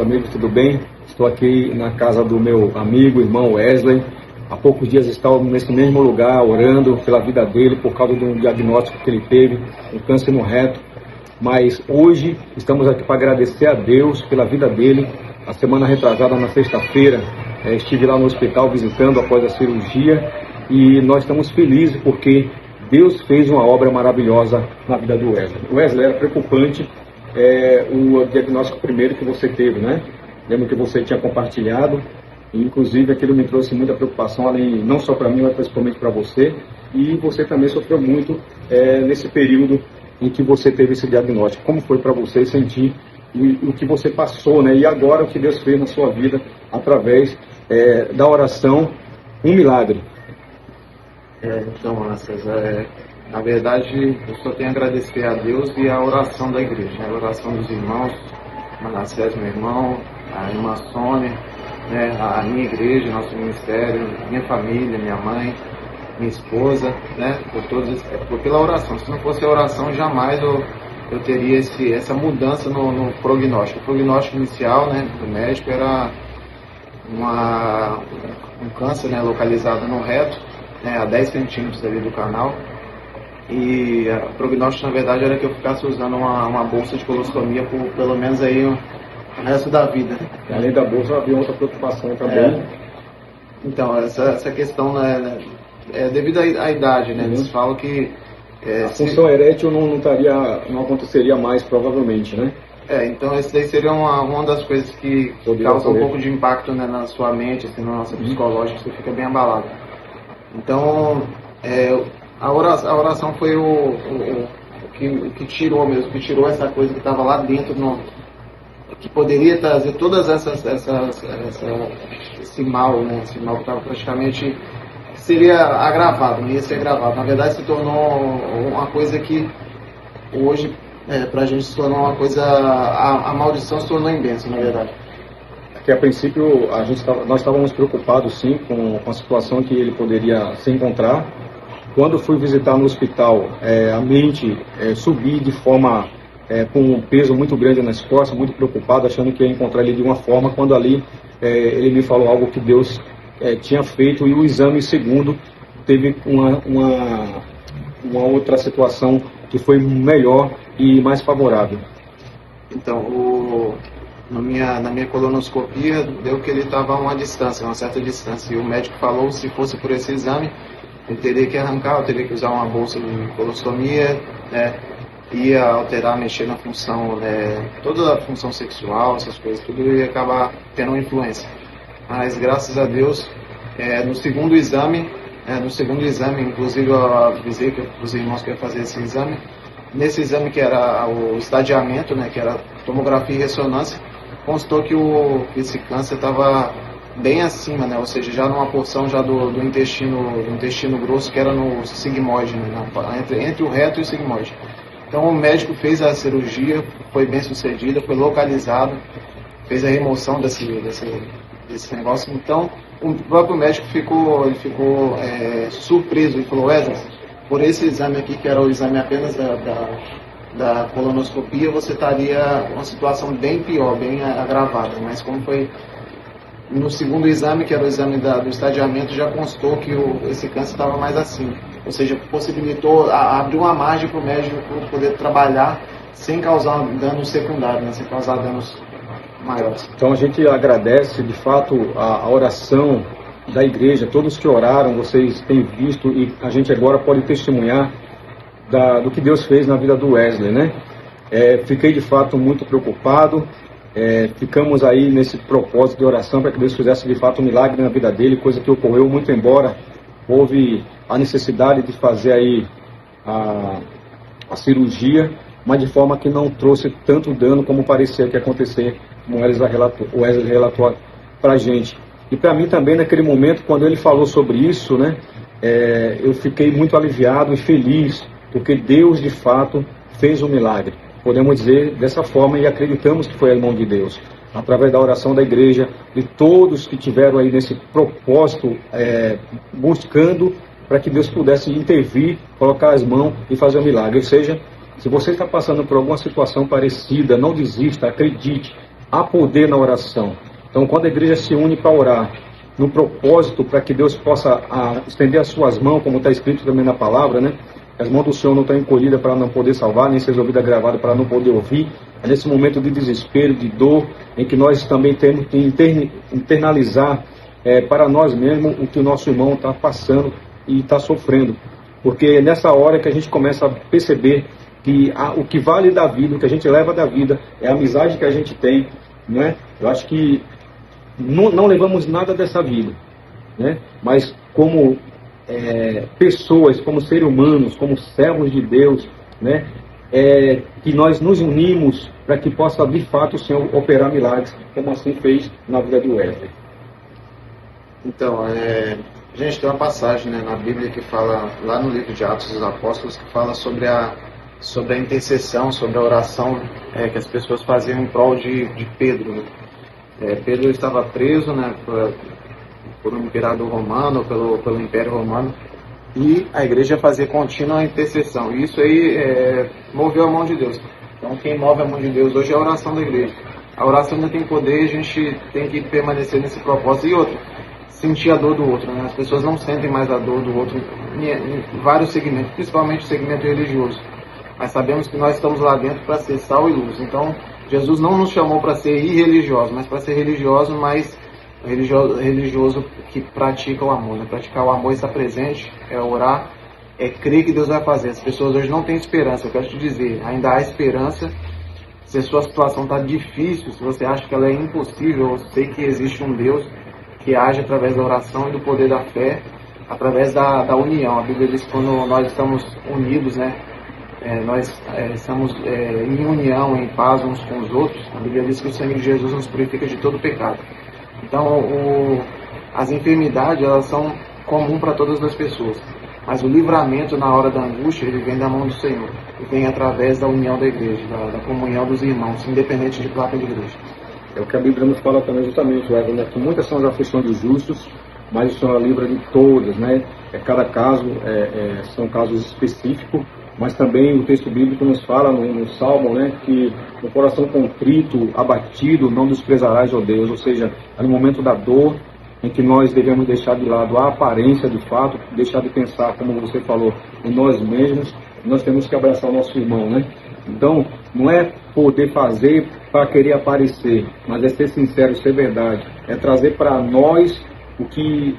amigos, tudo bem? Estou aqui na casa do meu amigo, irmão Wesley. Há poucos dias estava nesse mesmo lugar, orando pela vida dele, por causa de um diagnóstico que ele teve, um câncer no reto. Mas hoje estamos aqui para agradecer a Deus pela vida dele. A semana retrasada, na sexta-feira, estive lá no hospital visitando após a cirurgia e nós estamos felizes porque Deus fez uma obra maravilhosa na vida do Wesley. O Wesley, era preocupante o diagnóstico primeiro que você teve, né? Lembro que você tinha compartilhado, e inclusive aquilo me trouxe muita preocupação, além, não só para mim, mas principalmente para você. E você também sofreu muito nesse período em que você teve esse diagnóstico. Como foi para você sentir o que você passou, né? E agora o que Deus fez na sua vida através da oração, um milagre. Então, Massas, na verdade, eu só tenho a agradecer a Deus e a oração da igreja, a oração dos irmãos, Manassés, meu irmão, a irmã Sônia, né, a minha igreja, nosso ministério, minha família, minha mãe, minha esposa, né, pela oração. Se não fosse a oração, jamais eu teria essa mudança no prognóstico. O prognóstico inicial, né, do médico era um câncer, né, localizado no reto, né, a 10 centímetros ali do canal. E o prognóstico, na verdade, era que eu ficasse usando uma bolsa de colostomia por pelo menos aí o resto da vida. Além da bolsa, havia outra preocupação também. Então, essa questão, né, é devido à idade, né? Eles falam que a função erétil não aconteceria mais, provavelmente, né? Então esse daí seria uma das coisas que causa um pouco de impacto, né, na sua mente, assim, na nossa psicológica, você fica bem abalado. Então, a oração foi o que tirou mesmo, que tirou essa coisa que estava lá dentro, que poderia trazer todas esse mal, né, esse mal que estava praticamente, seria agravado, não ia ser agravado. Na verdade, se tornou uma coisa que hoje, pra gente, se tornou uma coisa, a maldição se tornou em bênção, na verdade. Que a princípio nós estávamos preocupados sim com a situação que ele poderia se encontrar. Quando fui visitar no hospital, a mente subi de forma com um peso muito grande nas costas, muito preocupado, achando que ia encontrar ele de uma forma, quando ali ele me falou algo que Deus tinha feito, e o exame segundo teve uma outra situação que foi melhor e mais favorável. Então, na minha colonoscopia, deu que ele estava a uma certa distância, e o médico falou, se fosse por esse exame, eu teria que arrancar, eu teria que usar uma bolsa de colostomia, né, ia alterar, mexer na função, toda a função sexual, essas coisas, tudo ia acabar tendo uma influência. Mas, graças a Deus, no segundo exame, inclusive eu avisei para os irmãos que ia fazer esse exame, nesse exame que era o estadiamento, né, que era tomografia e ressonância, constou que esse câncer estava bem acima, né, ou seja, já numa porção já do intestino grosso, que era no sigmoide, né, entre o reto e o sigmoide. Então o médico fez a cirurgia, foi bem sucedida, foi localizado, fez a remoção desse negócio. Então o próprio médico ficou surpreso e falou: Wesley, por esse exame aqui, que era o exame apenas da colonoscopia, você estaria uma situação bem pior, bem agravada. Mas como foi no segundo exame, que era o exame do estadiamento, já constou que esse câncer estava mais acima. Ou seja, possibilitou, abriu uma margem para o médico poder trabalhar sem causar dano secundário, né, sem causar danos maiores. Então a gente agradece de fato a oração da igreja, todos que oraram, vocês têm visto, e a gente agora pode testemunhar do que Deus fez na vida do Wesley, né? Fiquei de fato muito preocupado, ficamos aí nesse propósito de oração para que Deus fizesse de fato um milagre na vida dele, coisa que ocorreu, muito embora houve a necessidade de fazer aí a cirurgia, mas de forma que não trouxe tanto dano como parecia que ia acontecer, como o Wesley relatou para a gente. E para mim também, naquele momento, quando ele falou sobre isso, né, eu fiquei muito aliviado e feliz, porque Deus de fato fez um milagre. Podemos dizer dessa forma, e acreditamos que foi a mão de Deus, através da oração da igreja, de todos que tiveram aí nesse propósito, buscando para que Deus pudesse intervir, colocar as mãos e fazer um milagre. Ou seja, se você está passando por alguma situação parecida, não desista, acredite. há poder na oração. Então, quando a igreja se une para orar, no propósito para que Deus possa estender as suas mãos, como está escrito também na palavra, né? As mãos do Senhor não estão encolhidas para não poder salvar, nem seus ouvidos gravados para não poder ouvir. É nesse momento de desespero, de dor, em que nós também temos que internalizar para nós mesmos o que o nosso irmão está passando e está sofrendo. Porque é nessa hora que a gente começa a perceber que o que vale da vida, o que a gente leva da vida, é a amizade que a gente tem, né? Eu acho que não levamos nada dessa vida, né? Mas como pessoas, como seres humanos, como servos de Deus, né? Que nós nos unimos para que possa de fato o Senhor operar milagres, como assim fez na vida do Wesley. Então, gente, tem uma passagem, né, na Bíblia que fala, lá no livro de Atos dos Apóstolos, que fala sobre a intercessão, sobre a oração que as pessoas faziam em prol de Pedro, né? Pedro estava preso, né, por um imperador romano, pelo Império Romano, e a igreja fazia contínua intercessão. E isso aí moveu a mão de Deus. Então, quem move a mão de Deus hoje é a oração da igreja. A oração ainda tem poder, a gente tem que permanecer nesse propósito. E outra, sentir a dor do outro, né? As pessoas não sentem mais a dor do outro em vários segmentos, principalmente o segmento religioso. Mas sabemos que nós estamos lá dentro para ser sal e luz. Então, Jesus não nos chamou para ser irreligiosos, mas para ser religioso, mas religioso que pratica o amor, né? Praticar o amor, estar presente, orar, crer que Deus vai fazer. As pessoas hoje não têm esperança. Eu quero te dizer, ainda há esperança. Se a sua situação está difícil, se você acha que ela é impossível, eu sei que existe um Deus que age através da oração e do poder da fé, através da união. A Bíblia diz que quando nós estamos unidos, né, nós estamos em união, em paz uns com os outros. A Bíblia diz que o sangue de Jesus nos purifica de todo pecado. Então, as enfermidades, elas são comuns para todas as pessoas. Mas o livramento na hora da angústia, ele vem da mão do Senhor. E vem através da união da igreja, da comunhão dos irmãos, independente de placa de igreja. É o que a Bíblia nos fala também justamente, né? Que muitas são as aflições dos justos, mas o Senhor livra de todas, né? Cada caso são casos específicos, mas também o texto bíblico nos fala no Salmo, né? Que no coração contrito, abatido, não desprezarás, ó Deus. Ou seja, é no momento da dor em que nós devemos deixar de lado a aparência de fato, deixar de pensar, como você falou, em nós mesmos. Nós temos que abraçar o nosso irmão, né? Então, não é poder fazer para querer aparecer, mas é ser sincero, ser verdade. É trazer para nós o que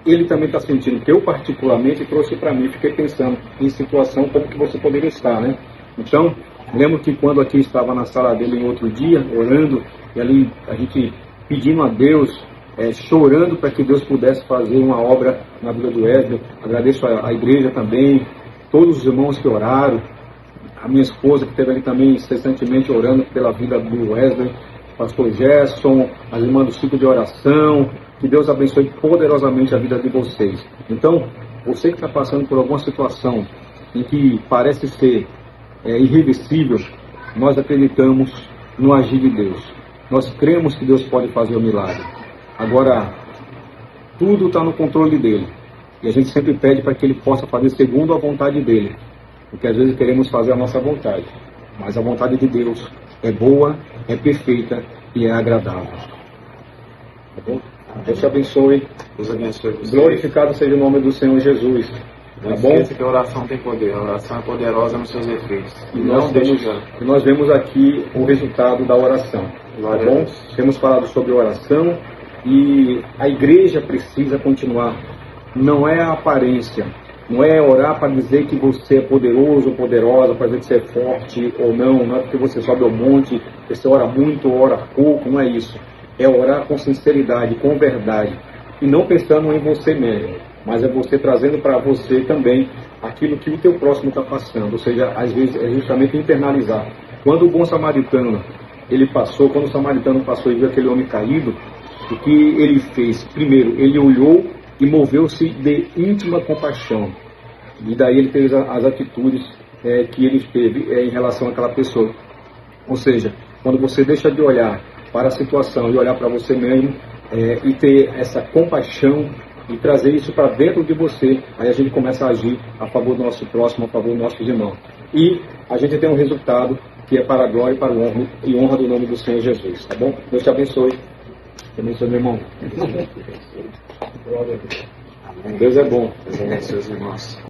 ele também está sentindo, que eu particularmente trouxe para mim. Fiquei pensando em situação como que você poderia estar, né? Então, lembro que quando aqui estava na sala dele em outro dia, orando, e ali a gente pedindo a Deus, chorando para que Deus pudesse fazer uma obra na vida do Wesley. Agradeço a igreja também, todos os irmãos que oraram, a minha esposa que esteve ali também incessantemente orando pela vida do Wesley, pastor Gerson, as irmãs do ciclo de oração. Que Deus abençoe poderosamente a vida de vocês. Então, você que está passando por alguma situação em que parece ser irreversível, nós acreditamos no agir de Deus. Nós cremos que Deus pode fazer o milagre. Agora, tudo está no controle dele. E a gente sempre pede para que ele possa fazer segundo a vontade dele. Porque às vezes queremos fazer a nossa vontade. Mas a vontade de Deus é boa, é perfeita e é agradável. Tá bom? Deus te abençoe. Deus abençoe você. Glorificado seja o nome do Senhor Jesus. Não esqueça que a oração tem poder. A oração é poderosa nos seus efeitos. E nós vemos aqui o resultado da oração. Tá bom? Temos falado sobre oração e a igreja precisa continuar. Não é a aparência. Não é orar para dizer que você é poderoso ou poderosa, para dizer que você é forte ou não. Não é porque você sobe ao monte, você ora muito ou ora pouco. Não é isso. É orar com sinceridade, com verdade. E não pensando em você mesmo. Mas é você trazendo para você também aquilo que o teu próximo está passando. Ou seja, às vezes é justamente internalizar. Quando o bom samaritano, quando o samaritano passou e viu aquele homem caído, o que ele fez? Primeiro, ele olhou e moveu-se de íntima compaixão. E daí ele teve as atitudes que ele teve em relação àquela pessoa. Ou seja, quando você deixa de olhar para a situação e olhar para você mesmo e ter essa compaixão e trazer isso para dentro de você, aí a gente começa a agir a favor do nosso próximo, a favor dos nossos irmãos. E a gente tem um resultado que é para a glória e para o honra, e honra do nome do Senhor Jesus, tá bom? Deus te abençoe. Te abençoe, meu irmão. Deus é bom. Deus abençoe os irmãos.